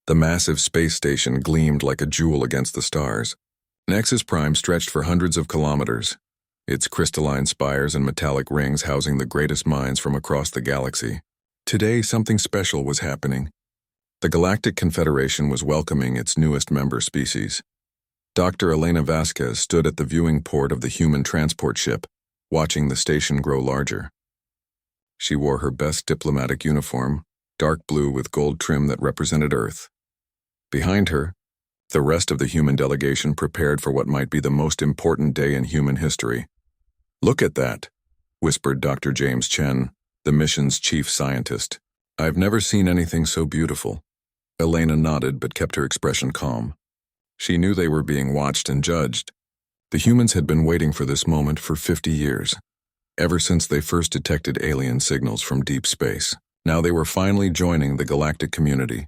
The massive space station gleamed like a jewel against the stars. Nexus Prime stretched for hundreds of kilometers, its crystalline spires and metallic rings housing the greatest minds from across the galaxy. Today, something special was happening. The Galactic Confederation was welcoming its newest member species. Dr. Elena Vasquez stood at the viewing port of the human transport ship, watching the station grow larger. She wore her best diplomatic uniform, dark blue with gold trim that represented Earth. Behind her, the rest of the human delegation prepared for what might be the most important day in human history. "Look at that," whispered Dr. James Chen, the mission's chief scientist. "I've never seen anything so beautiful." Elena nodded but kept her expression calm. She knew they were being watched and judged. The humans had been waiting for this moment for 50 years, ever since they first detected alien signals from deep space. Now they were finally joining the galactic community.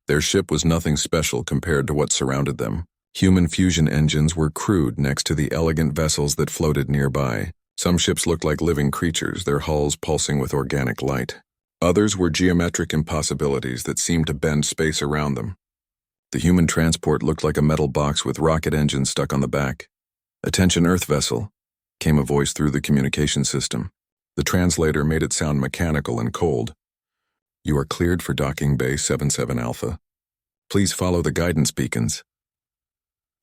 Their ship was nothing special compared to what surrounded them. Human fusion engines were crude next to the elegant vessels that floated nearby. Some ships looked like living creatures, their hulls pulsing with organic light. Others were geometric impossibilities that seemed to bend space around them. The human transport looked like a metal box with rocket engines stuck on the back. "Attention Earth vessel," came a voice through the communication system. The translator made it sound mechanical and cold. "You are cleared for docking bay 77 Alpha. Please follow the guidance beacons."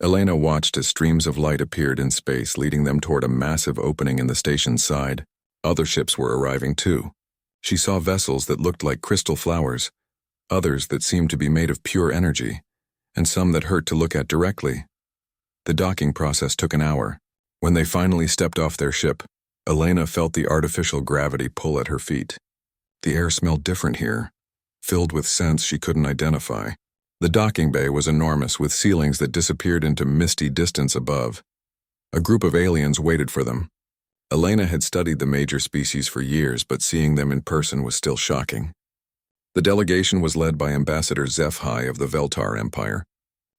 Elena watched as streams of light appeared in space, leading them toward a massive opening in the station's side. Other ships were arriving too. She saw vessels that looked like crystal flowers, others that seemed to be made of pure energy, and some that hurt to look at directly. The docking process took an hour. When they finally stepped off their ship, Elena felt the artificial gravity pull at her feet. The air smelled different here, filled with scents she couldn't identify. The docking bay was enormous, with ceilings that disappeared into misty distance above. A group of aliens waited for them. Elena had studied the major species for years, but seeing them in person was still shocking. The delegation was led by Ambassador HFY of the Veltar Empire.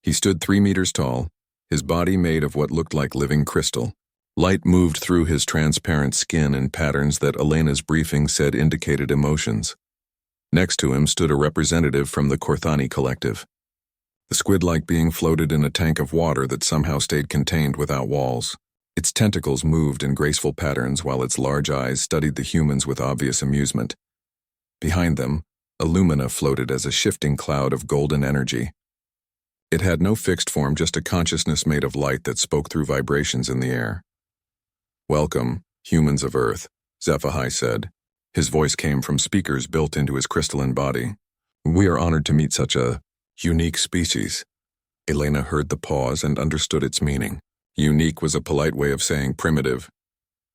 He stood 3 meters tall, his body made of what looked like living crystal. Light moved through his transparent skin in patterns that Elena's briefing said indicated emotions. Next to him stood a representative from the Korthani Collective. The squid-like being floated in a tank of water that somehow stayed contained without walls. Its tentacles moved in graceful patterns while its large eyes studied the humans with obvious amusement. Behind them, Illumina floated as a shifting cloud of golden energy. It had no fixed form, just a consciousness made of light that spoke through vibrations in the air. "Welcome, humans of Earth," HFY said. His voice came from speakers built into his crystalline body. "We are honored to meet such a unique species." Elena heard the pause and understood its meaning. Unique was a polite way of saying primitive.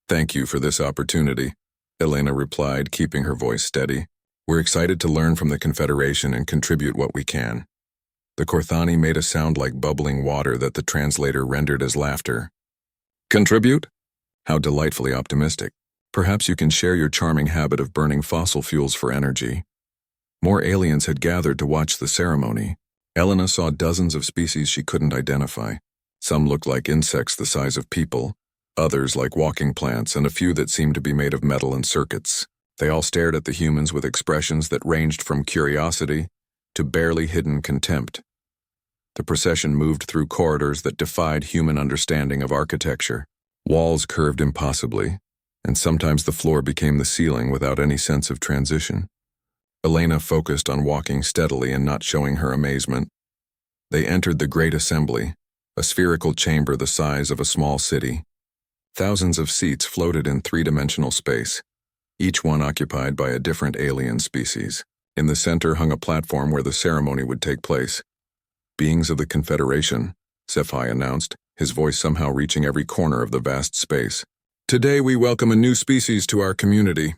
"Thank you for this opportunity," Elena replied, keeping her voice steady. "We're excited to learn from the Confederation and contribute what we can." The Korthani made a sound like bubbling water that the translator rendered as laughter. "Contribute? How delightfully optimistic. Perhaps you can share your charming habit of burning fossil fuels for energy." More aliens had gathered to watch the ceremony. Elena saw dozens of species she couldn't identify. Some looked like insects the size of people, others like walking plants, and a few that seemed to be made of metal and circuits. They all stared at the humans with expressions that ranged from curiosity to barely hidden contempt. The procession moved through corridors that defied human understanding of architecture. Walls curved impossibly, and sometimes the floor became the ceiling without any sense of transition. Elena focused on walking steadily and not showing her amazement. They entered the Great Assembly, a spherical chamber the size of a small city. Thousands of seats floated in three-dimensional space, each one occupied by a different alien species. In the center hung a platform where the ceremony would take place. "Beings of the Confederation," HFY announced, his voice somehow reaching every corner of the vast space. "Today we welcome a new species to our community.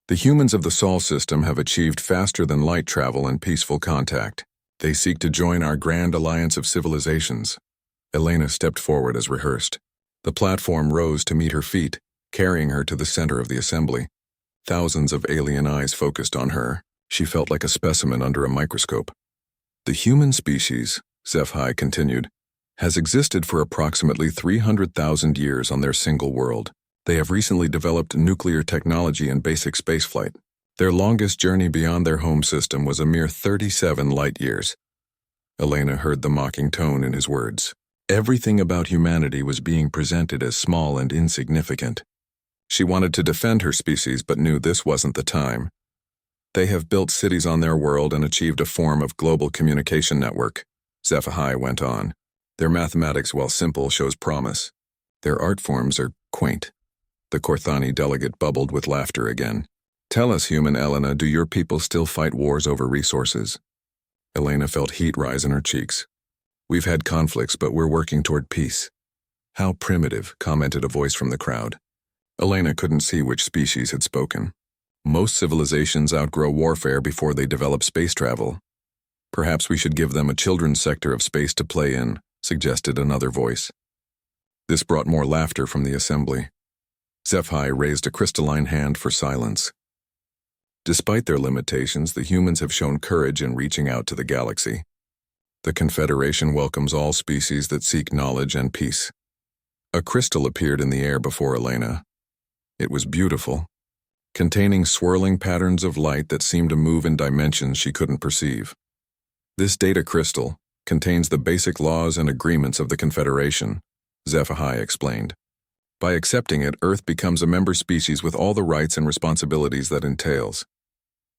The humans of the Sol system have achieved faster-than-light travel and peaceful contact. They seek to join our grand alliance of civilizations." Elena stepped forward as rehearsed. The platform rose to meet her feet, carrying her to the center of the assembly. Thousands of alien eyes focused on her. She felt like a specimen under a microscope. "The human species," HFY continued, "has existed for approximately 300,000 years on their single world. They have recently developed nuclear technology and basic spaceflight. Their longest journey beyond their home system was a mere 37 light years. Elena heard the mocking tone in his words. Everything about humanity was being presented as small and insignificant. She wanted to defend her species but knew this wasn't the time. They have built cities on their world and achieved a form of global communication network, HFY went on. Their mathematics, while simple, shows promise. Their art forms are quaint. The Korthani delegate bubbled with laughter again. Tell us, human Elena, do your people still fight wars over resources? Elena felt heat rise in her cheeks. We've had conflicts, but we're working toward peace. How primitive, commented a voice from the crowd. Elena couldn't see which species had spoken. Most civilizations outgrow warfare before they develop space travel. Perhaps we should give them a children's sector of space to play in, suggested another voice. This brought more laughter from the assembly. HFY raised a crystalline hand for silence. Despite their limitations, the humans have shown courage in reaching out to the galaxy. The Confederation welcomes all species that seek knowledge and peace. A crystal appeared in the air before Elena. It was beautiful, containing swirling patterns of light that seemed to move in dimensions she couldn't perceive. This data crystal contains the basic laws and agreements of the Confederation, HFY explained. By accepting it, Earth becomes a member species with all the rights and responsibilities that entails.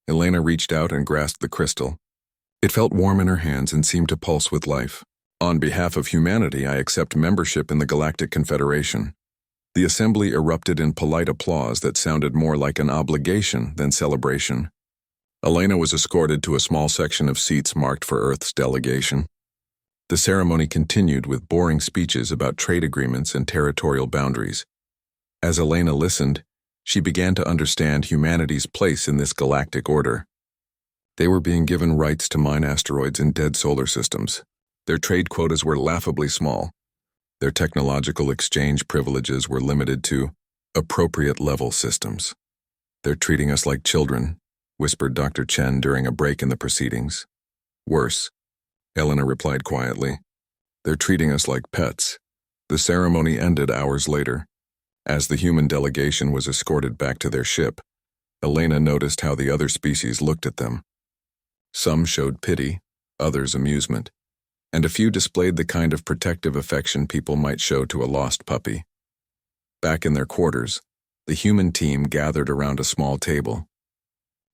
Elena reached out and grasped the crystal. It felt warm in her hands and seemed to pulse with life. On behalf of humanity, I accept membership in the Galactic Confederation. The assembly erupted in polite applause that sounded more like an obligation than celebration. Elena was escorted to a small section of seats marked for Earth's delegation. The ceremony continued with boring speeches about trade agreements and territorial boundaries. As Elena listened, she began to understand humanity's place in this galactic order. They were being given rights to mine asteroids in dead solar systems. Their trade quotas were laughably small. Their technological exchange privileges were limited to appropriate level systems. They're treating us like children, whispered Dr. Chen during a break in the proceedings. Worse, Elena replied quietly. They're treating us like pets. The ceremony ended hours later. As the human delegation was escorted back to their ship, Elena noticed how the other species looked at them. Some showed pity, others amusement, and a few displayed the kind of protective affection people might show to a lost puppy. Back in their quarters, the human team gathered around a small table.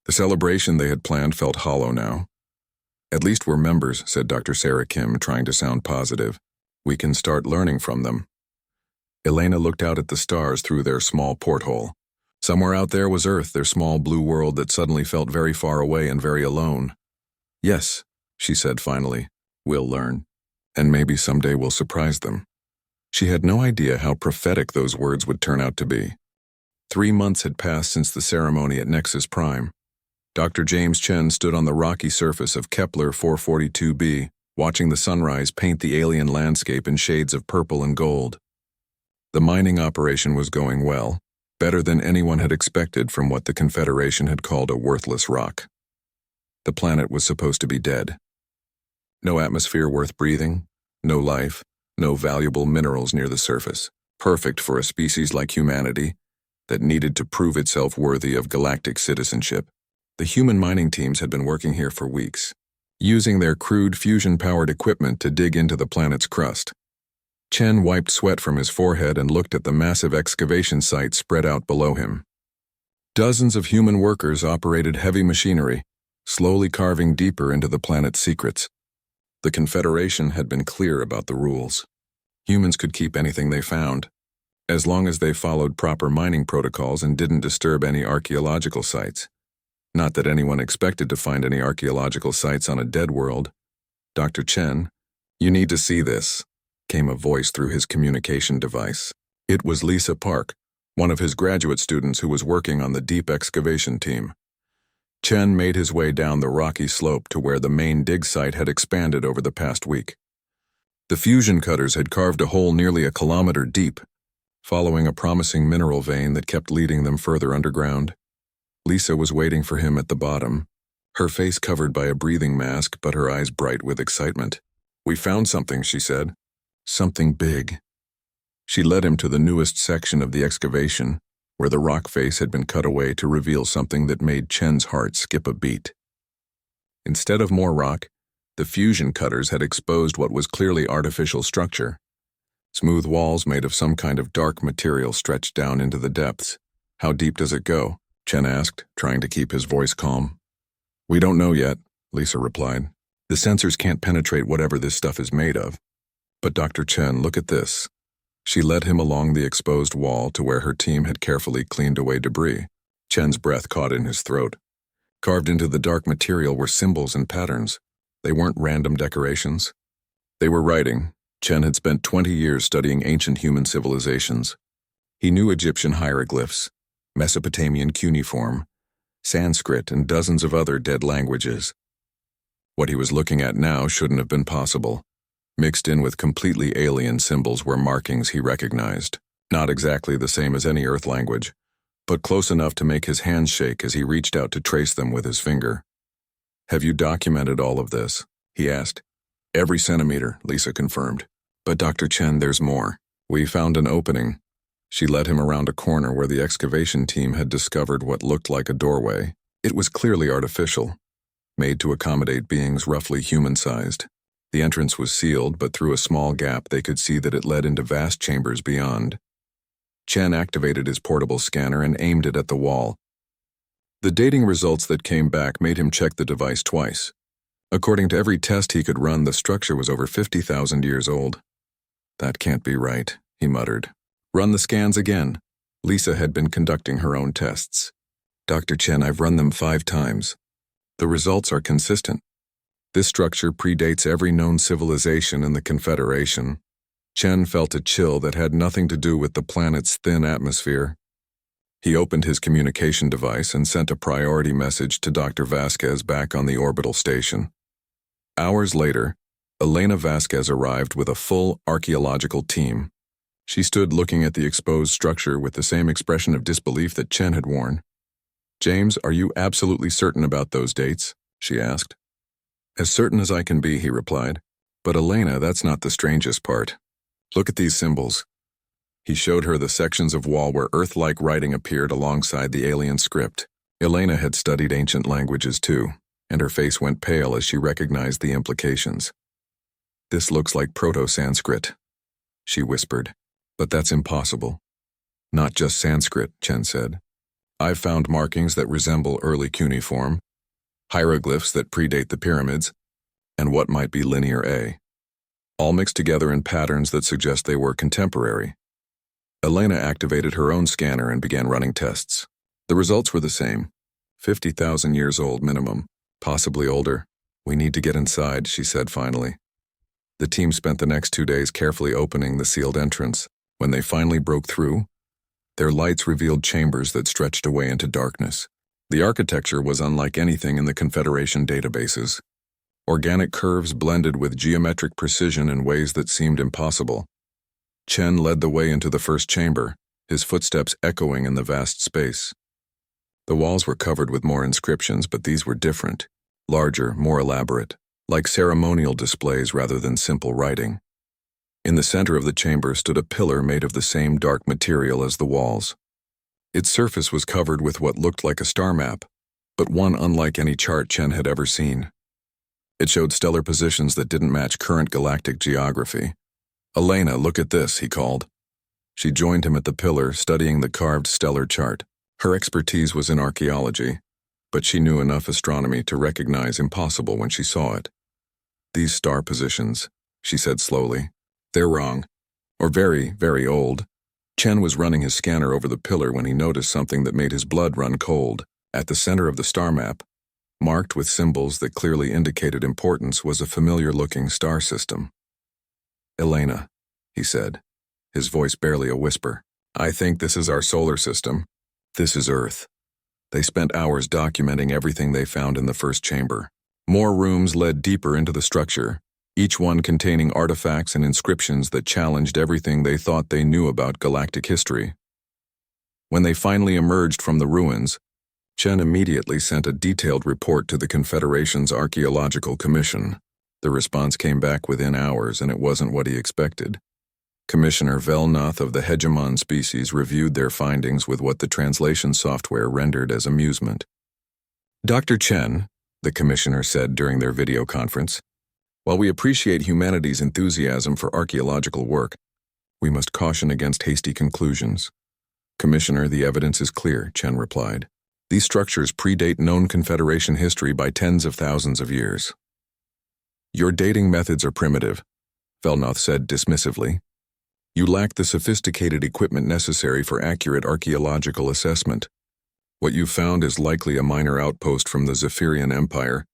The celebration they had planned felt hollow now. At least we're members, said Dr. Sarah Kim, trying to sound positive. We can start learning from them. Elena looked out at the stars through their small porthole. Somewhere out there was Earth, their small blue world that suddenly felt very far away and very alone. Yes, she said finally, we'll learn, and maybe someday we'll surprise them. She had no idea how prophetic those words would turn out to be. 3 months had passed since the ceremony at Nexus Prime. Dr. James Chen stood on the rocky surface of Kepler 442b, watching the sunrise paint the alien landscape in shades of purple and gold. The mining operation was going well, better than anyone had expected from what the Confederation had called a worthless rock. The planet was supposed to be dead. No atmosphere worth breathing, no life, no valuable minerals near the surface, perfect for a species like humanity that needed to prove itself worthy of galactic citizenship. The human mining teams had been working here for weeks, using their crude fusion-powered equipment to dig into the planet's crust. Chen wiped sweat from his forehead and looked at the massive excavation site spread out below him. Dozens of human workers operated heavy machinery, slowly carving deeper into the planet's secrets. The Confederation had been clear about the rules. Humans could keep anything they found, as long as they followed proper mining protocols and didn't disturb any archaeological sites. Not that anyone expected to find any archaeological sites on a dead world. Dr. Chen, you need to see this, came a voice through his communication device. It was Lisa Park, one of his graduate students who was working on the deep excavation team. Chen made his way down the rocky slope to where the main dig site had expanded over the past week. The fusion cutters had carved a hole nearly a kilometer deep, following a promising mineral vein that kept leading them further underground. Lisa was waiting for him at the bottom, her face covered by a breathing mask but her eyes bright with excitement. We found something, she said. Something big. She led him to the newest section of the excavation, where the rock face had been cut away to reveal something that made Chen's heart skip a beat. Instead of more rock, The fusion cutters had exposed what was clearly artificial structure. Smooth walls made of some kind of dark material stretched down into the depths. How deep does it go? Chen asked, trying to keep his voice calm. We don't know yet, Lisa replied. The sensors can't penetrate whatever this stuff is made of. But Dr. Chen, look at this. She led him along the exposed wall to where her team had carefully cleaned away debris. Chen's breath caught in his throat. Carved into the dark material were symbols and patterns. They weren't random decorations. They were writing. Chen had spent 20 years studying ancient human civilizations. He knew Egyptian hieroglyphs, Mesopotamian cuneiform, Sanskrit, and dozens of other dead languages. What he was looking at now shouldn't have been possible. Mixed in with completely alien symbols were markings he recognized. Not exactly the same as any Earth language, but close enough to make his hands shake as he reached out to trace them with his finger. Have you documented all of this? He asked. Every centimeter, Lisa confirmed. But Dr. Chen, there's more. We found an opening. She led him around a corner where the excavation team had discovered what looked like a doorway. It was clearly artificial, made to accommodate beings roughly human-sized. The entrance was sealed, but through a small gap they could see that it led into vast chambers beyond. Chen activated his portable scanner and aimed it at the wall. The dating results that came back made him check the device twice. According to every test he could run, the structure was over 50,000 years old. That can't be right, he muttered. Run the scans again. Lisa had been conducting her own tests. Dr. Chen, I've run them 5 times. The results are consistent. This structure predates every known civilization in the Confederation. Chen felt a chill that had nothing to do with the planet's thin atmosphere. He opened his communication device and sent a priority message to Dr. Vasquez back on the orbital station. Hours later, Elena Vasquez arrived with a full archaeological team. She stood looking at the exposed structure with the same expression of disbelief that Chen had worn. James, are you absolutely certain about those dates? She asked. As certain as I can be, he replied. But Elena, that's not the strangest part. Look at these symbols. He showed her the sections of wall where Earth-like writing appeared alongside the alien script. Elena had studied ancient languages too, and her face went pale as she recognized the implications. This looks like Proto-Sanskrit, she whispered. But that's impossible. Not just Sanskrit, Chen said. I've found markings that resemble early cuneiform, hieroglyphs that predate the pyramids, and what might be Linear A, all mixed together in patterns that suggest they were contemporary. Elena activated her own scanner and began running tests. The results were the same. 50,000 years old minimum, possibly older. We need to get inside, she said finally. The team spent the next 2 days carefully opening the sealed entrance. When they finally broke through, their lights revealed chambers that stretched away into darkness. The architecture was unlike anything in the Confederation databases. Organic curves blended with geometric precision in ways that seemed impossible. Chen led the way into the first chamber, his footsteps echoing in the vast space. The walls were covered with more inscriptions, but these were different, larger, more elaborate, like ceremonial displays rather than simple writing. In the center of the chamber stood a pillar made of the same dark material as the walls. Its surface was covered with what looked like a star map, but one unlike any chart Chen had ever seen. It showed stellar positions that didn't match current galactic geography. Elena, look at this, he called. She joined him at the pillar, studying the carved stellar chart. Her expertise was in archaeology, but she knew enough astronomy to recognize impossible when she saw it. These star positions, she said slowly. They're wrong, or very, very old. Chen was running his scanner over the pillar when he noticed something that made his blood run cold. At the center of the star map, marked with symbols that clearly indicated importance, was a familiar-looking star system. Elena, he said, his voice barely a whisper. I think this is our solar system. This is Earth. They spent hours documenting everything they found in the first chamber. More rooms led deeper into the structure, each one containing artifacts and inscriptions that challenged everything they thought they knew about galactic history. When they finally emerged from the ruins, Chen immediately sent a detailed report to the Confederation's Archaeological Commission. The response came back within hours, and it wasn't what he expected. Commissioner Velnoth of the hegemon species reviewed their findings with what the translation software rendered as amusement. Dr. Chen, the commissioner said during their video conference, While we appreciate humanity's enthusiasm for archaeological work, we must caution against hasty conclusions. Commissioner, the evidence is clear, Chen replied. These structures predate known Confederation history by tens of thousands of years. Your dating methods are primitive, Velnoth said dismissively. You lack the sophisticated equipment necessary for accurate archaeological assessment. What you found is likely a minor outpost from the Zephyrian Empire,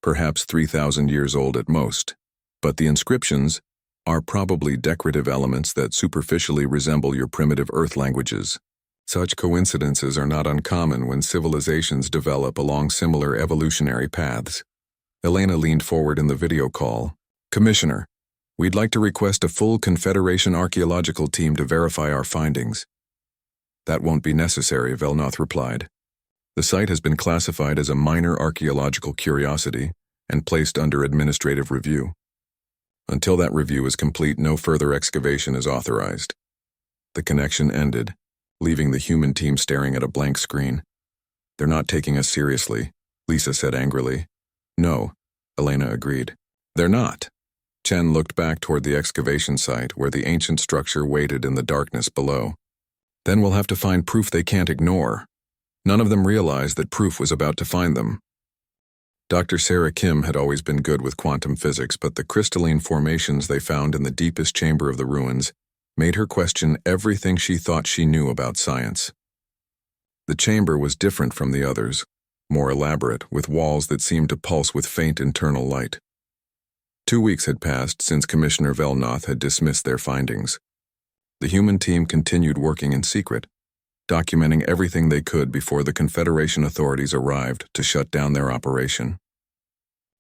perhaps 3,000 years old at most, but the inscriptions are probably decorative elements that superficially resemble your primitive Earth languages. Such coincidences are not uncommon when civilizations develop along similar evolutionary paths. Elena leaned forward in the video call. Commissioner, we'd like to request a full Confederation archaeological team to verify our findings. That won't be necessary, Velnoth replied. The site has been classified as a minor archaeological curiosity and placed under administrative review. Until that review is complete, no further excavation is authorized. The connection ended, leaving the human team staring at a blank screen. They're not taking us seriously, Lisa said angrily. No, Elena agreed. They're not. Chen looked back toward the excavation site where the ancient structure waited in the darkness below. Then we'll have to find proof they can't ignore. None of them realized that proof was about to find them. Dr. Sarah Kim had always been good with quantum physics, but the crystalline formations they found in the deepest chamber of the ruins made her question everything she thought she knew about science. The chamber was different from the others, more elaborate, with walls that seemed to pulse with faint internal light. 2 weeks had passed since Commissioner Velnoth had dismissed their findings. The human team continued working in secret, documenting everything they could before the Confederation authorities arrived to shut down their operation.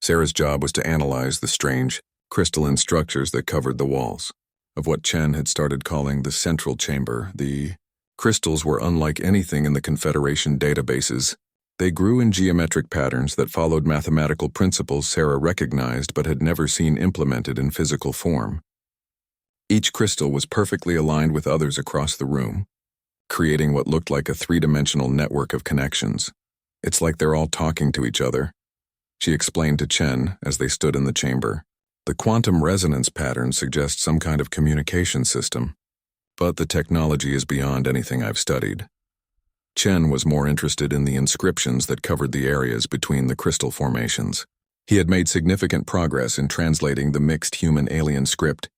Sarah's job was to analyze the strange, crystalline structures that covered the walls. Of what Chen had started calling the central chamber, the crystals were unlike anything in the Confederation databases. They grew in geometric patterns that followed mathematical principles Sarah recognized but had never seen implemented in physical form. Each crystal was perfectly aligned with others across the room, creating what looked like a three-dimensional network of connections. It's like they're all talking to each other, she explained to Chen as they stood in the chamber. The quantum resonance pattern suggests some kind of communication system, but the technology is beyond anything I've studied. Chen was more interested in the inscriptions that covered the areas between the crystal formations. He had made significant progress in translating the mixed human-alien script,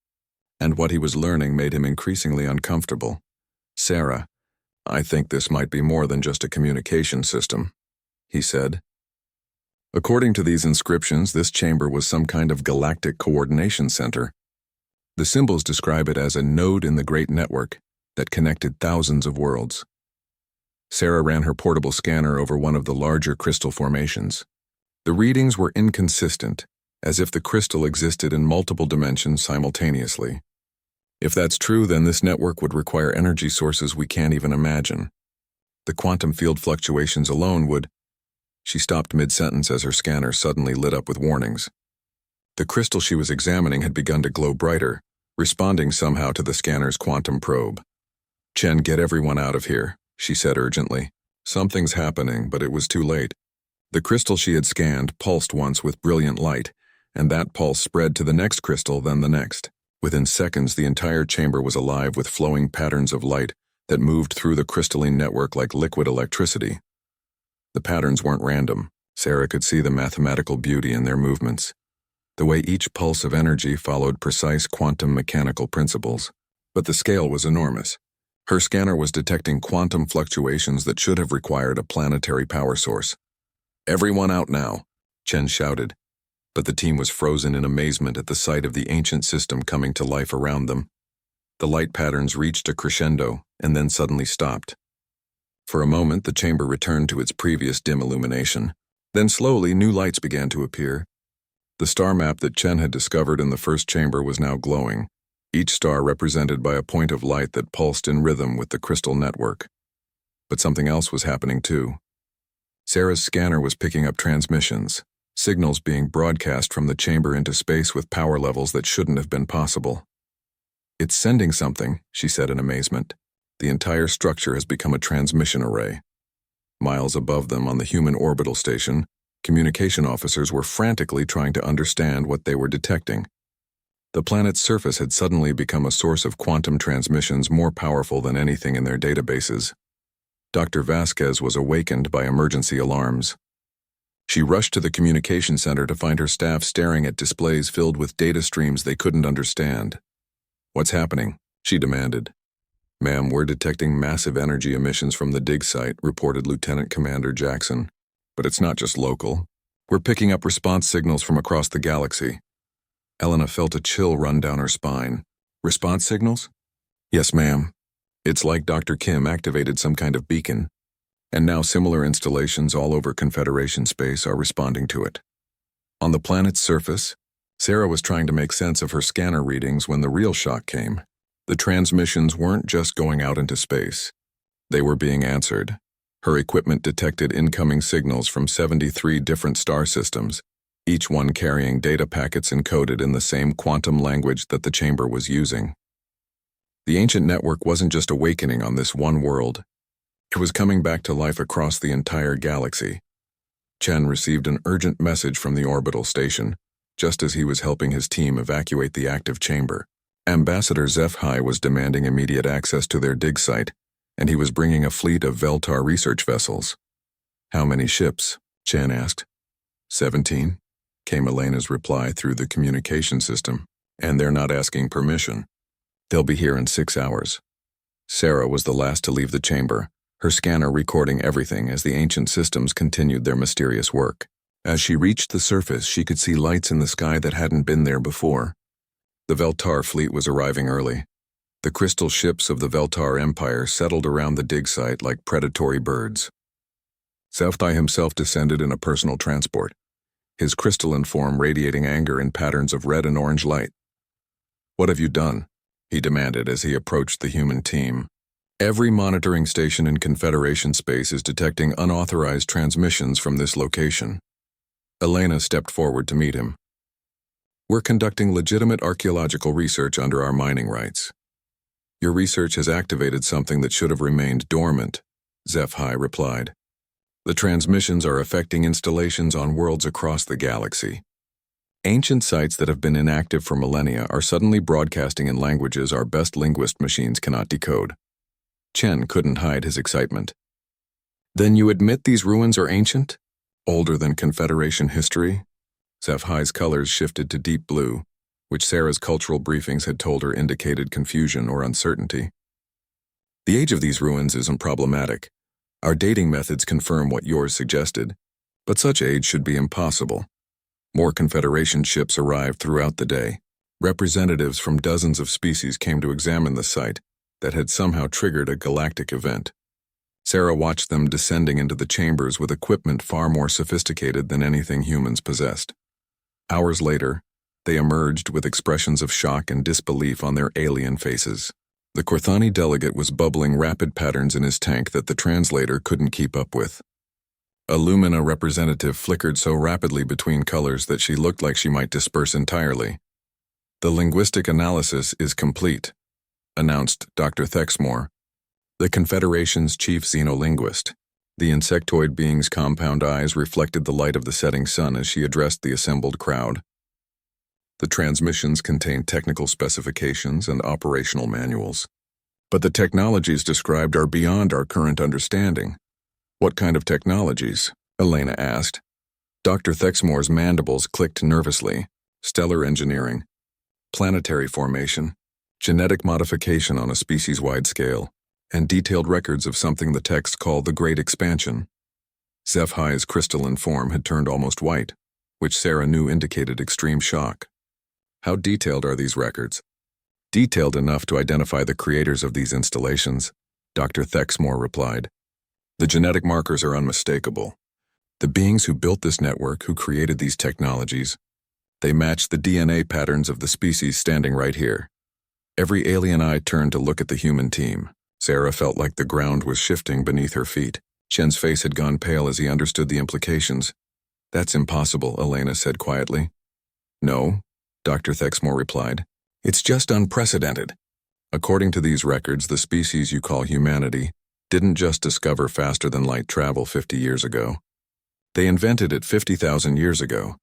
and what he was learning made him increasingly uncomfortable. Sarah, I think this might be more than just a communication system, he said. According to these inscriptions, this chamber was some kind of galactic coordination center. The symbols describe it as a node in the great network that connected thousands of worlds. Sarah ran her portable scanner over one of the larger crystal formations. The readings were inconsistent, as if the crystal existed in multiple dimensions simultaneously. If that's true, then this network would require energy sources we can't even imagine. The quantum field fluctuations alone would... She stopped mid-sentence as her scanner suddenly lit up with warnings. The crystal she was examining had begun to glow brighter, responding somehow to the scanner's quantum probe. Chen, get everyone out of here, she said urgently. Something's happening, but it was too late. The crystal she had scanned pulsed once with brilliant light, and that pulse spread to the next crystal, then the next. Within seconds, the entire chamber was alive with flowing patterns of light that moved through the crystalline network like liquid electricity. The patterns weren't random. Sarah could see the mathematical beauty in their movements, the way each pulse of energy followed precise quantum mechanical principles. But the scale was enormous. Her scanner was detecting quantum fluctuations that should have required a planetary power source. Everyone out now, Chen shouted. But the team was frozen in amazement at the sight of the ancient system coming to life around them. The light patterns reached a crescendo and then suddenly stopped. For a moment, the chamber returned to its previous dim illumination. Then slowly, new lights began to appear. The star map that Chen had discovered in the first chamber was now glowing, each star represented by a point of light that pulsed in rhythm with the crystal network. But something else was happening too. Sarah's scanner was picking up transmissions, signals being broadcast from the chamber into space with power levels that shouldn't have been possible. It's sending something, she said in amazement. The entire structure has become a transmission array. Miles above them on the human orbital station, Communication officers were frantically trying to understand what they were detecting. The planet's surface had suddenly become a source of quantum transmissions more powerful than anything in their databases. Dr. Vasquez was awakened by emergency alarms. She rushed to the communication center to find her staff staring at displays filled with data streams they couldn't understand. "What's happening?" she demanded. "Ma'am, we're detecting massive energy emissions from the dig site," reported Lieutenant Commander Jackson. "But it's not just local. We're picking up response signals from across the galaxy." Elena felt a chill run down her spine. "Response signals?" "Yes, ma'am. It's like Dr. Kim activated some kind of beacon, and now similar installations all over Confederation space are responding to it." On the planet's surface, Sarah was trying to make sense of her scanner readings when the real shock came. The transmissions weren't just going out into space. They were being answered. Her equipment detected incoming signals from 73 different star systems, each one carrying data packets encoded in the same quantum language that the chamber was using. The ancient network wasn't just awakening on this one world. It was coming back to life across the entire galaxy. Chen received an urgent message from the orbital station, just as he was helping his team evacuate the active chamber. Ambassador HFY was demanding immediate access to their dig site, and he was bringing a fleet of Veltar research vessels. "How many ships?" Chen asked. 17, came Elena's reply through the communication system. "And they're not asking permission. They'll be here in 6 hours." Sarah was the last to leave the chamber, her scanner recording everything as the ancient systems continued their mysterious work. As she reached the surface, she could see lights in the sky that hadn't been there before. The Veltar fleet was arriving early. The crystal ships of the Veltar Empire settled around the dig site like predatory birds. HFY himself descended in a personal transport, his crystalline form radiating anger in patterns of red and orange light. "What have you done?" he demanded as he approached the human team. "Every monitoring station in Confederation space is detecting unauthorized transmissions from this location." Elena stepped forward to meet him. "We're conducting legitimate archaeological research under our mining rights." "Your research has activated something that should have remained dormant," HFY replied. "The transmissions are affecting installations on worlds across the galaxy. Ancient sites that have been inactive for millennia are suddenly broadcasting in languages our best linguist machines cannot decode." Chen couldn't hide his excitement. "Then you admit these ruins are ancient? Older than Confederation history?" HFY's colors shifted to deep blue, which Sarah's cultural briefings had told her indicated confusion or uncertainty. "The age of these ruins isn't problematic. Our dating methods confirm what yours suggested, but such age should be impossible." More Confederation ships arrived throughout the day. Representatives from dozens of species came to examine the site that had somehow triggered a galactic event. Sarah watched them descending into the chambers with equipment far more sophisticated than anything humans possessed. Hours later, they emerged with expressions of shock and disbelief on their alien faces. The Korthani delegate was bubbling rapid patterns in his tank that the translator couldn't keep up with. A Lumina representative flickered so rapidly between colors that she looked like she might disperse entirely. "The linguistic analysis is complete," announced Dr. Thexmore, the Confederation's chief xenolinguist. The insectoid being's compound eyes reflected the light of the setting sun as she addressed the assembled crowd. "The transmissions contain technical specifications and operational manuals. But the technologies described are beyond our current understanding." "What kind of technologies?" Elena asked. Dr. Thexmore's mandibles clicked nervously. "Stellar engineering, planetary formation, genetic modification on a species-wide scale, and detailed records of something the texts call the Great Expansion." HFY's crystalline form had turned almost white, which Sarah knew indicated extreme shock. "How detailed are these records?" "Detailed enough to identify the creators of these installations," Dr. Thexmore replied. "The genetic markers are unmistakable. The beings who built this network, who created these technologies, they match the DNA patterns of the species standing right here." Every alien eye turned to look at the human team. Sarah felt like the ground was shifting beneath her feet. Chen's face had gone pale as he understood the implications. "That's impossible," Elena said quietly. "No," Dr. Thexmore replied. "It's just unprecedented. According to these records, the species you call humanity didn't just discover faster than light travel 50 years ago. They invented it 50,000 years ago.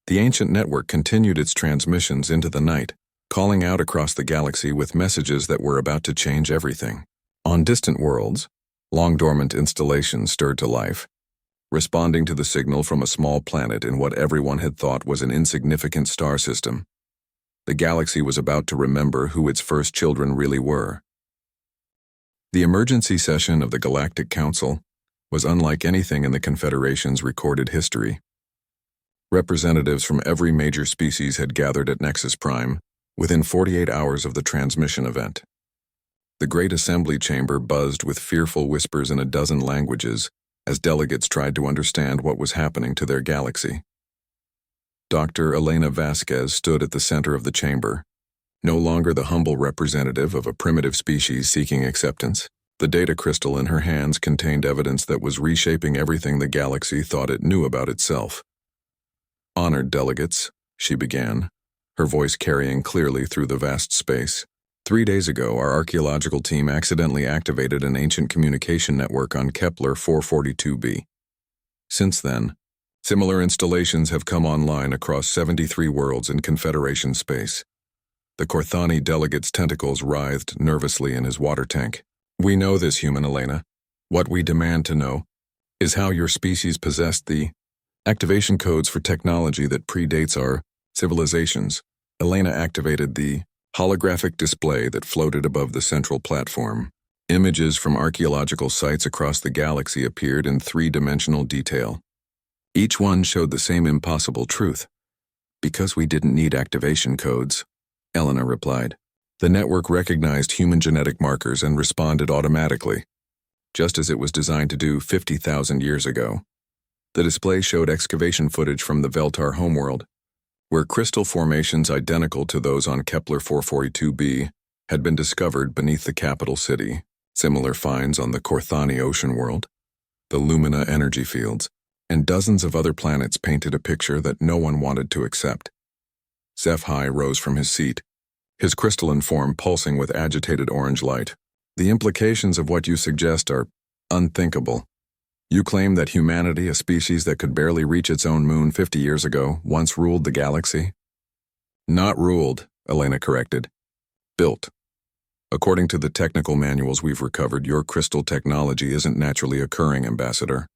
The ancient network continued its transmissions into the night, calling out across the galaxy with messages that were about to change everything. On distant worlds, long-dormant installations stirred to life, responding to the signal from a small planet in what everyone had thought was an insignificant star system. The galaxy was about to remember who its first children really were. The emergency session of the Galactic Council was unlike anything in the Confederation's recorded history. Representatives from every major species had gathered at Nexus Prime within 48 hours of the transmission event. The Great Assembly Chamber buzzed with fearful whispers in a dozen languages as delegates tried to understand what was happening to their galaxy. Dr. Elena Vasquez stood at the center of the chamber, no longer the humble representative of a primitive species seeking acceptance. The data crystal in her hands contained evidence that was reshaping everything the galaxy thought it knew about itself. "Honored delegates," she began, her voice carrying clearly through the vast space. 3 days ago, our archaeological team accidentally activated an ancient communication network on Kepler 442b. Since then, similar installations have come online across 73 worlds in Confederation space. The Corthani delegate's tentacles writhed nervously in his water tank. "We know this, human Elena. What we demand to know is how your species possessed the activation codes for technology that predates our civilizations." Elena activated the holographic display that floated above the central platform. Images from archaeological sites across the galaxy appeared in three-dimensional detail. Each one showed the same impossible truth. "Because we didn't need activation codes," Elena replied. "The network recognized human genetic markers and responded automatically, just as it was designed to do 50,000 years ago." The display showed excavation footage from the Veltar homeworld, where crystal formations identical to those on Kepler 442b had been discovered beneath the capital city. Similar finds on the Corthani ocean world, the Lumina energy fields, and dozens of other planets painted a picture that no one wanted to accept. HFY rose from his seat, his crystalline form pulsing with agitated orange light. "The implications of what you suggest are unthinkable. You claim that humanity, a species that could barely reach its own moon 50 years ago, once ruled the galaxy?" "Not ruled," Elena corrected. "Built. According to the technical manuals we've recovered, your crystal technology isn't naturally occurring, Ambassador.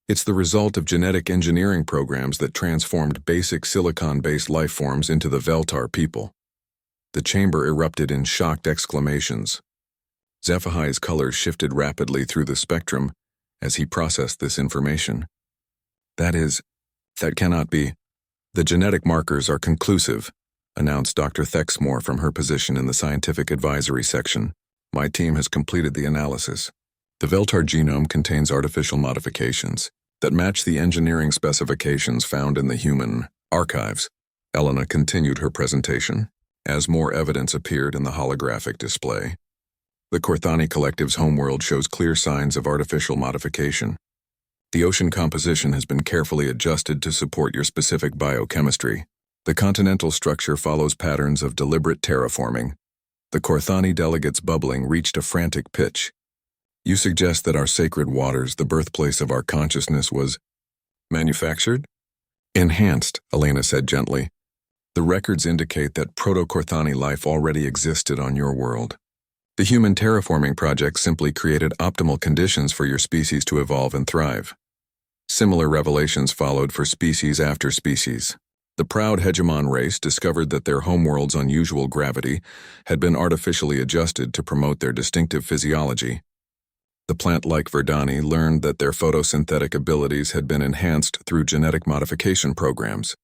It's the result of genetic engineering programs that transformed basic silicon-based life forms into the Veltar people." The chamber erupted in shocked exclamations. HFY's colors shifted rapidly through the spectrum as he processed this information. That cannot be. "The genetic markers are conclusive," announced Dr. Thexmore from her position in the scientific advisory section. "My team has completed the analysis. The Veltar genome contains artificial modifications that match the engineering specifications found in the human archives." Elena continued her presentation as more evidence appeared in the holographic display. "The Corthani Collective's homeworld shows clear signs of artificial modification. The ocean composition has been carefully adjusted to support your specific biochemistry. The continental structure follows patterns of deliberate terraforming." The Corthani delegate's bubbling reached a frantic pitch. "You suggest that our sacred waters, the birthplace of our consciousness, was manufactured?" "Enhanced," Elena said gently. "The records indicate that proto-Corthani life already existed on your world. The human terraforming project simply created optimal conditions for your species to evolve and thrive." Similar revelations followed for species after species. The proud hegemon race discovered that their homeworld's unusual gravity had been artificially adjusted to promote their distinctive physiology. The plant-like Verdani learned that their photosynthetic abilities had been enhanced through genetic modification programs.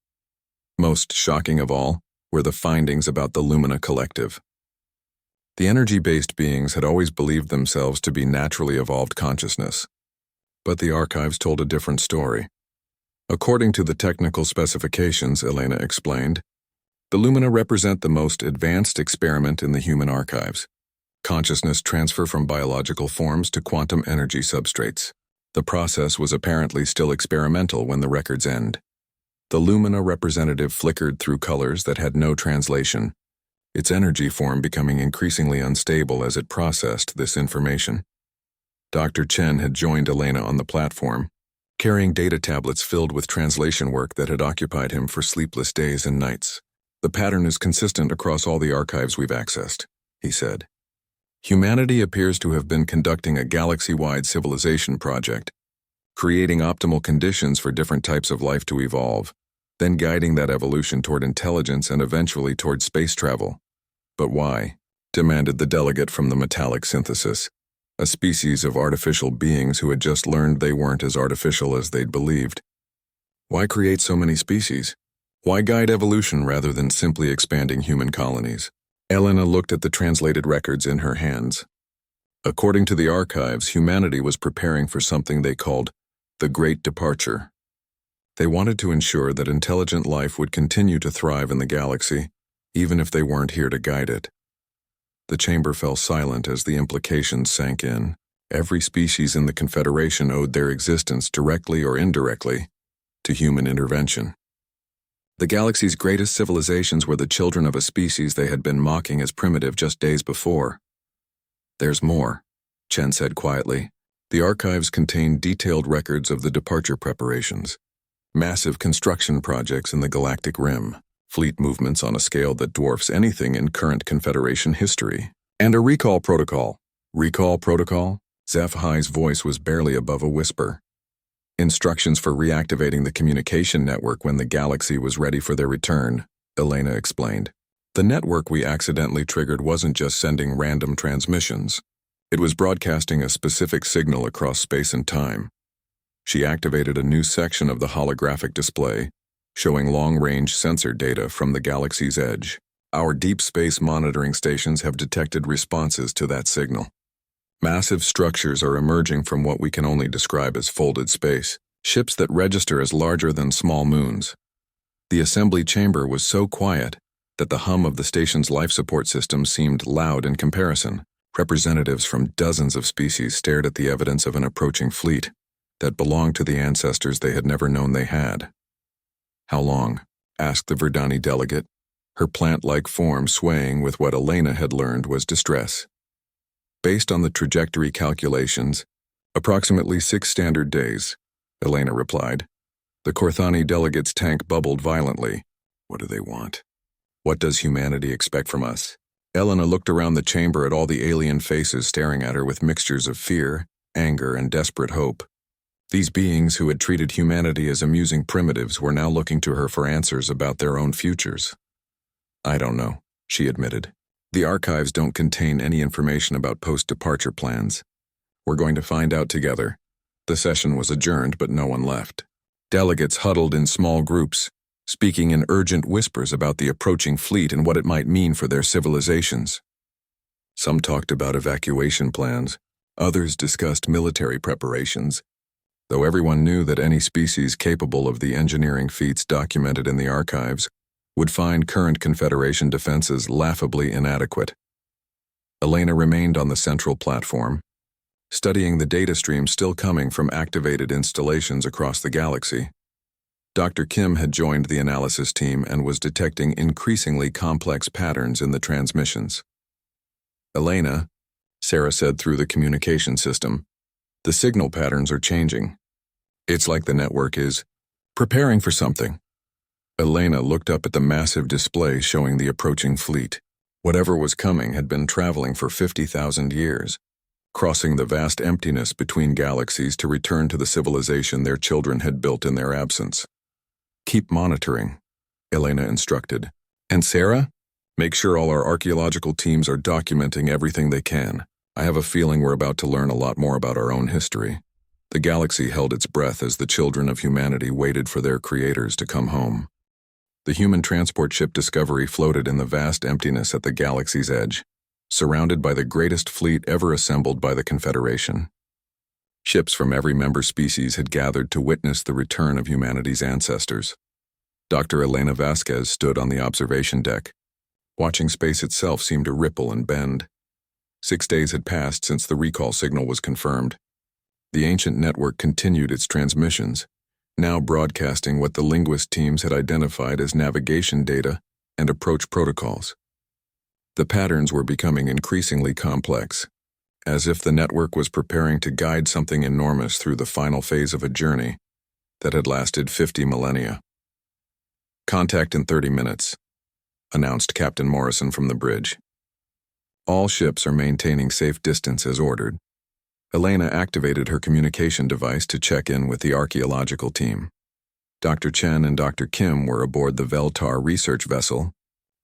Most shocking of all were the findings about the Lumina Collective. The energy-based beings had always believed themselves to be naturally evolved consciousness. But the archives told a different story. According to the technical specifications, Elena explained, the Lumina represent the most advanced experiment in the human archives. Consciousness transfer from biological forms to quantum energy substrates. The process was apparently still experimental when the records end. The Lumina representative flickered through colors that had no translation, its energy form becoming increasingly unstable as it processed this information. Dr. Chen had joined Elena on the platform, carrying data tablets filled with translation work that had occupied him for sleepless days and nights. "The pattern is consistent across all the archives we've accessed," he said. "Humanity appears to have been conducting a galaxy-wide civilization project, creating optimal conditions for different types of life to evolve, then guiding that evolution toward intelligence and eventually toward space travel. But why?" demanded the delegate from the metallic synthesis, a species of artificial beings who had just learned they weren't as artificial as they'd believed. "Why create so many species? Why guide evolution rather than simply expanding human colonies?" Elena looked at the translated records in her hands. According to the archives, humanity was preparing for something they called the Great Departure. They wanted to ensure that intelligent life would continue to thrive in the galaxy, even if they weren't here to guide it. The chamber fell silent as the implications sank in. Every species in the Confederation owed their existence directly or indirectly to human intervention. The galaxy's greatest civilizations were the children of a species they had been mocking as primitive just days before. "There's more," Chen said quietly. The archives contained detailed records of the departure preparations, massive construction projects in the galactic rim, fleet movements on a scale that dwarfs anything in current Confederation history, and a recall protocol. "Recall protocol?" Zeph-Hi's voice was barely above a whisper. "Instructions for reactivating the communication network when the galaxy was ready for their return," Elena explained. "The network we accidentally triggered wasn't just sending random transmissions. It was broadcasting a specific signal across space and time." She activated a new section of the holographic display, showing long-range sensor data from the galaxy's edge. "Our deep space monitoring stations have detected responses to that signal. Massive structures are emerging from what we can only describe as folded space, ships that register as larger than small moons." The assembly chamber was so quiet that the hum of the station's life support system seemed loud in comparison. Representatives from dozens of species stared at the evidence of an approaching fleet that belonged to the ancestors they had never known they had. "How long?" asked the Verdani delegate, her plant-like form swaying with what Elena had learned was distress. "Based on the trajectory calculations, approximately 6 standard days," Elena replied. The Korthani delegate's tank bubbled violently. "What do they want? What does humanity expect from us?" Elena looked around the chamber at all the alien faces staring at her with mixtures of fear, anger, and desperate hope. These beings who had treated humanity as amusing primitives were now looking to her for answers about their own futures. "I don't know," she admitted. "The archives don't contain any information about post-departure plans. We're going to find out together." The session was adjourned, but no one left. Delegates huddled in small groups, speaking in urgent whispers about the approaching fleet and what it might mean for their civilizations. Some talked about evacuation plans, others discussed military preparations, though everyone knew that any species capable of the engineering feats documented in the archives would find current Confederation defenses laughably inadequate. Elena remained on the central platform, studying the data stream still coming from activated installations across the galaxy. Dr. Kim had joined the analysis team and was detecting increasingly complex patterns in the transmissions. "Elena," Sarah said through the communication system, "the signal patterns are changing. It's like the network is preparing for something." Elena looked up at the massive display showing the approaching fleet. Whatever was coming had been traveling for 50,000 years, crossing the vast emptiness between galaxies to return to the civilization their children had built in their absence. "Keep monitoring," Elena instructed. "And Sarah, make sure all our archaeological teams are documenting everything they can. I have a feeling we're about to learn a lot more about our own history." The galaxy held its breath as the children of humanity waited for their creators to come home. The human transport ship Discovery floated in the vast emptiness at the galaxy's edge, surrounded by the greatest fleet ever assembled by the Confederation. Ships from every member species had gathered to witness the return of humanity's ancestors. Dr. Elena Vasquez stood on the observation deck. Watching space itself seemed to ripple and bend. 6 days had passed since the recall signal was confirmed. The ancient network continued its transmissions, now broadcasting what the linguist teams had identified as navigation data and approach protocols. The patterns were becoming increasingly complex, as if the network was preparing to guide something enormous through the final phase of a journey that had lasted 50 millennia. "Contact in 30 minutes," announced Captain Morrison from the bridge. "All ships are maintaining safe distance as ordered." Elena activated her communication device to check in with the archaeological team. Dr. Chen and Dr. Kim were aboard the Veltar research vessel,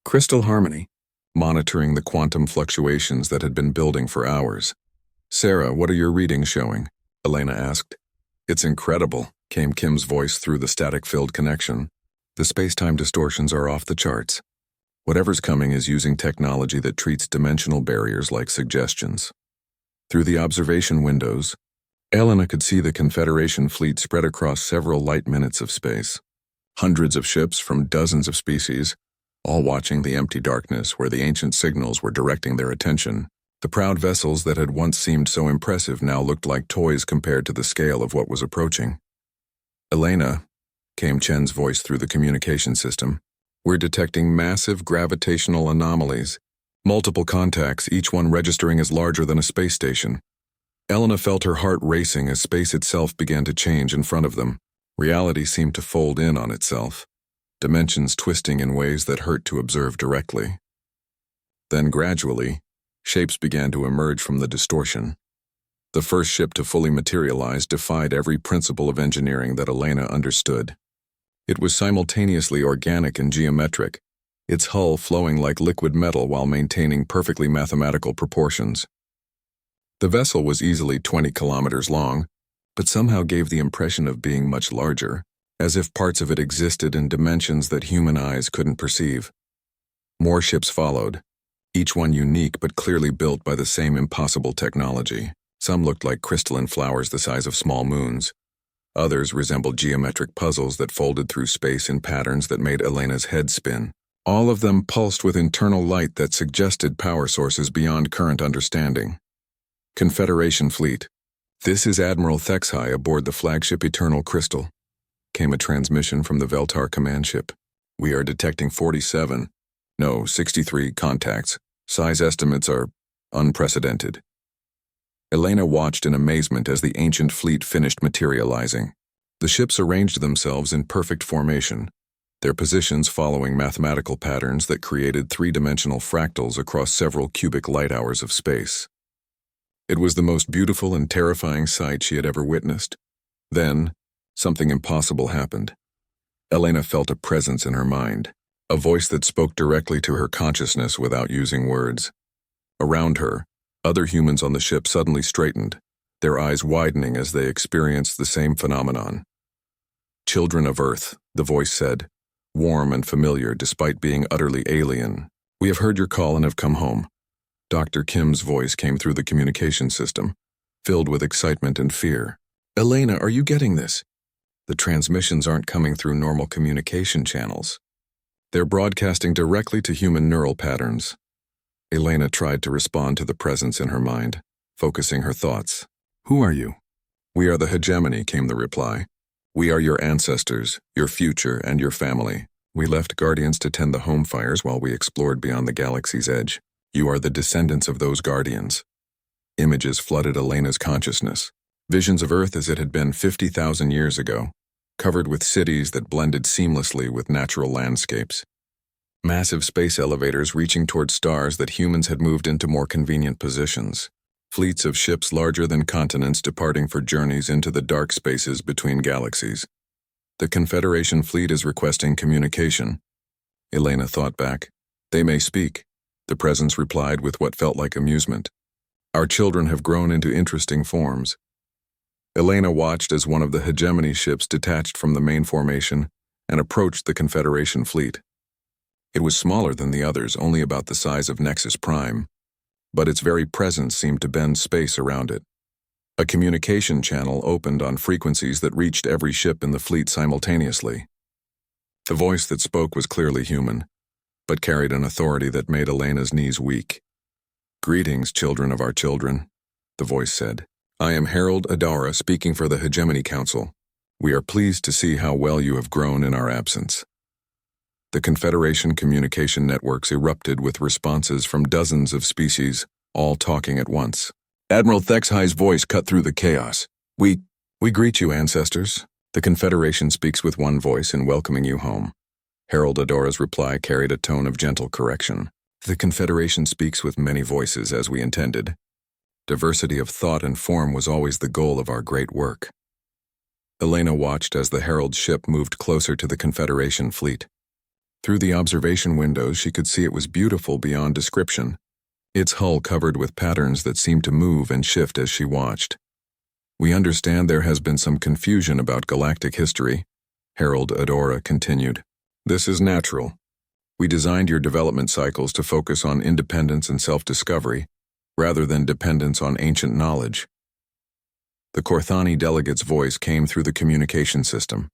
Crystal Harmony, monitoring the quantum fluctuations that had been building for hours. "Sarah, what are your readings showing?" Elena asked. "It's incredible," came Kim's voice through the static-filled connection. "The space-time distortions are off the charts. Whatever's coming is using technology that treats dimensional barriers like suggestions." Through the observation windows, Elena could see the Confederation fleet spread across several light minutes of space. Hundreds of ships from dozens of species, all watching the empty darkness where the ancient signals were directing their attention. The proud vessels that had once seemed so impressive now looked like toys compared to the scale of what was approaching. "Elena," came Chen's voice through the communication system, "we're detecting massive gravitational anomalies. Multiple contacts, each one registering as larger than a space station." Elena felt her heart racing as space itself began to change in front of them. Reality seemed to fold in on itself, dimensions twisting in ways that hurt to observe directly. Then gradually, shapes began to emerge from the distortion. The first ship to fully materialize defied every principle of engineering that Elena understood. It was simultaneously organic and geometric, its hull flowing like liquid metal while maintaining perfectly mathematical proportions. The vessel was easily 20 kilometers long, but somehow gave the impression of being much larger, as if parts of it existed in dimensions that human eyes couldn't perceive. More ships followed, each one unique but clearly built by the same impossible technology. Some looked like crystalline flowers the size of small moons. Others resembled geometric puzzles that folded through space in patterns that made Elena's head spin. All of them pulsed with internal light that suggested power sources beyond current understanding. "Confederation fleet. This is Admiral Thexhai aboard the flagship Eternal Crystal," came a transmission from the Veltar command ship. "We are detecting 63 contacts. Size estimates are unprecedented." Elena watched in amazement as the ancient fleet finished materializing. The ships arranged themselves in perfect formation, their positions following mathematical patterns that created three-dimensional fractals across several cubic light-hours of space. It was the most beautiful and terrifying sight she had ever witnessed. Then, something impossible happened. Elena felt a presence in her mind, a voice that spoke directly to her consciousness without using words. Around her, other humans on the ship suddenly straightened, their eyes widening as they experienced the same phenomenon. "Children of Earth," the voice said, warm and familiar despite being utterly alien. "We have heard your call and have come home." Dr. Kim's voice came through the communication system, filled with excitement and fear. "Elena, are you getting this? The transmissions aren't coming through normal communication channels. They're broadcasting directly to human neural patterns." Elena tried to respond to the presence in her mind, focusing her thoughts. "Who are you?" "We are the hegemony," came the reply. "We are your ancestors, your future, and your family. We left guardians to tend the home fires while we explored beyond the galaxy's edge. You are the descendants of those guardians." Images flooded Elena's consciousness, visions of Earth as it had been 50,000 years ago, covered with cities that blended seamlessly with natural landscapes. Massive space elevators reaching toward stars that humans had moved into more convenient positions. Fleets of ships larger than continents departing for journeys into the dark spaces between galaxies. "The Confederation fleet is requesting communication." Elena thought back. "They may speak," the presence replied with what felt like amusement. "Our children have grown into interesting forms." Elena watched as one of the hegemony ships detached from the main formation and approached the Confederation fleet. It was smaller than the others, only about the size of Nexus Prime, but its very presence seemed to bend space around it. A communication channel opened on frequencies that reached every ship in the fleet simultaneously. The voice that spoke was clearly human, but carried an authority that made Elena's knees weak. "Greetings, children of our children," the voice said. "I am Harold Adara, speaking for the Hegemony Council. We are pleased to see how well you have grown in our absence." The Confederation communication networks erupted with responses from dozens of species, all talking at once. Admiral Thexhai's voice cut through the chaos. We greet you, ancestors. The Confederation speaks with one voice in welcoming you home. Herald Adora's reply carried a tone of gentle correction. The Confederation speaks with many voices as we intended. Diversity of thought and form was always the goal of our great work. Elena watched as the Herald ship moved closer to the Confederation fleet. Through the observation windows, she could see it was beautiful beyond description, its hull covered with patterns that seemed to move and shift as she watched. We understand there has been some confusion about galactic history, Herald Adora continued. This is natural. We designed your development cycles to focus on independence and self-discovery, rather than dependence on ancient knowledge. The Korthani delegate's voice came through the communication system,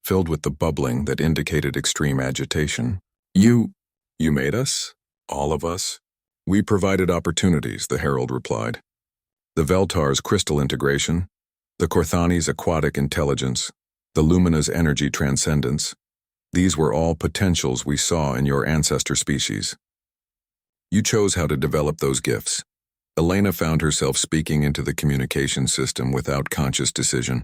filled with the bubbling that indicated extreme agitation. You made us? All of us? We provided opportunities, the Herald replied. The Veltar's crystal integration, the Korthani's aquatic intelligence, the Lumina's energy transcendence, these were all potentials we saw in your ancestor species. You chose how to develop those gifts. Elena found herself speaking into the communication system without conscious decision.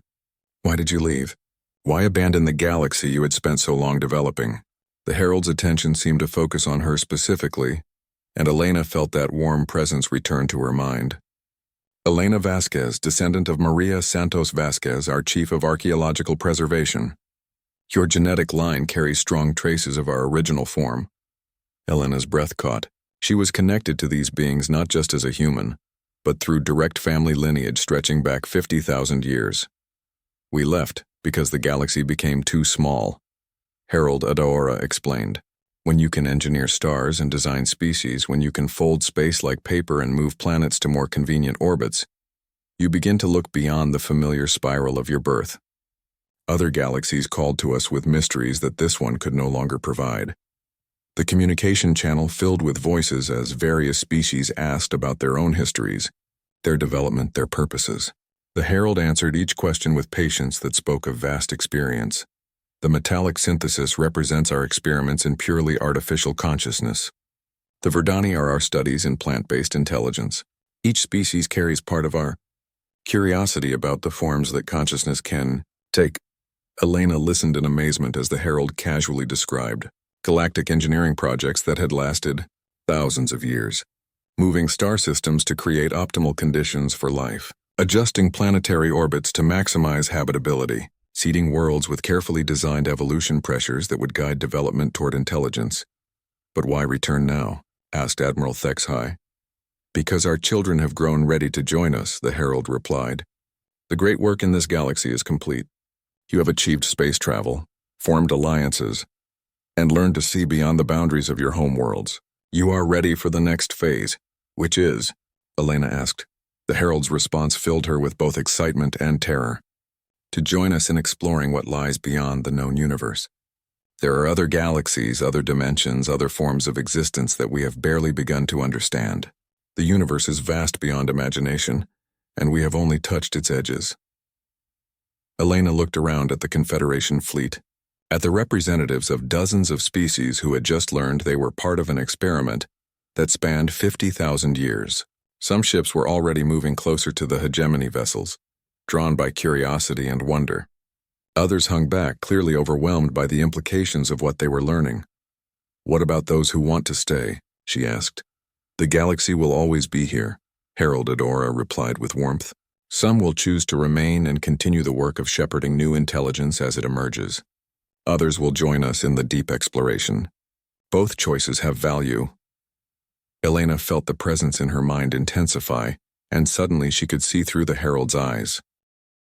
Why did you leave? Why abandon the galaxy you had spent so long developing? The Herald's attention seemed to focus on her specifically, and Elena felt that warm presence return to her mind. Elena Vasquez, descendant of Maria Santos Vasquez, our Chief of Archaeological Preservation. Your genetic line carries strong traces of our original form. Elena's breath caught. She was connected to these beings not just as a human, but through direct family lineage stretching back 50,000 years. We left because the galaxy became too small, Herald Adora explained. When you can engineer stars and design species, when you can fold space like paper and move planets to more convenient orbits, you begin to look beyond the familiar spiral of your birth. Other galaxies called to us with mysteries that this one could no longer provide. The communication channel filled with voices as various species asked about their own histories, their development, their purposes. The Herald answered each question with patience that spoke of vast experience. The metallic synthesis represents our experiments in purely artificial consciousness. The Verdani are our studies in plant-based intelligence. Each species carries part of our curiosity about the forms that consciousness can take. Elena listened in amazement as the Herald casually described galactic engineering projects that had lasted thousands of years, moving star systems to create optimal conditions for life, adjusting planetary orbits to maximize habitability, seeding worlds with carefully designed evolution pressures that would guide development toward intelligence. But why return now? Asked Admiral Thexhai. Because our children have grown ready to join us, the Herald replied. The great work in this galaxy is complete. You have achieved space travel, formed alliances, and learned to see beyond the boundaries of your home worlds. You are ready for the next phase, which is, Elena asked. The Herald's response filled her with both excitement and terror. To join us in exploring what lies beyond the known universe. There are other galaxies, other dimensions, other forms of existence that we have barely begun to understand. The universe is vast beyond imagination, and we have only touched its edges. Elena looked around at the Confederation fleet, at the representatives of dozens of species who had just learned they were part of an experiment that spanned 50,000 years. Some ships were already moving closer to the hegemony vessels, drawn by curiosity and wonder. Others hung back, clearly overwhelmed by the implications of what they were learning. What about those who want to stay? She asked. The galaxy will always be here, Herald Adora replied with warmth. Some will choose to remain and continue the work of shepherding new intelligence as it emerges. Others will join us in the deep exploration. Both choices have value. Elena felt the presence in her mind intensify, and suddenly she could see through the Herald's eyes.